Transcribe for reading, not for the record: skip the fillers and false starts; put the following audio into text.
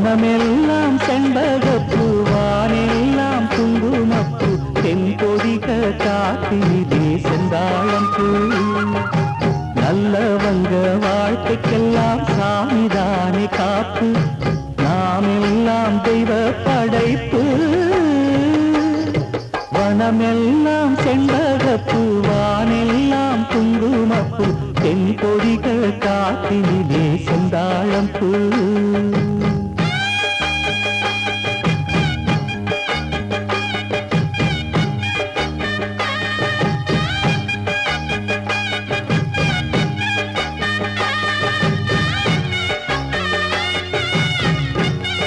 வனமெல்லாம் செண்பகப்பூ வானெல்லாம் குங்குமப்பூ தென்பொதிக காத்திலே செந்தாழம் பூ நல்லவங்க வாழ்க்கைக்கெல்லாம் சாமிதானே காப்பு நாமெல்லாம் தெய்வ படைப்பு வனமெல்லாம் செண்பகப்பூ வானெல்லாம் குங்குமப்பூ தென்பொதிக காத்திலே செந்தாழம் பூ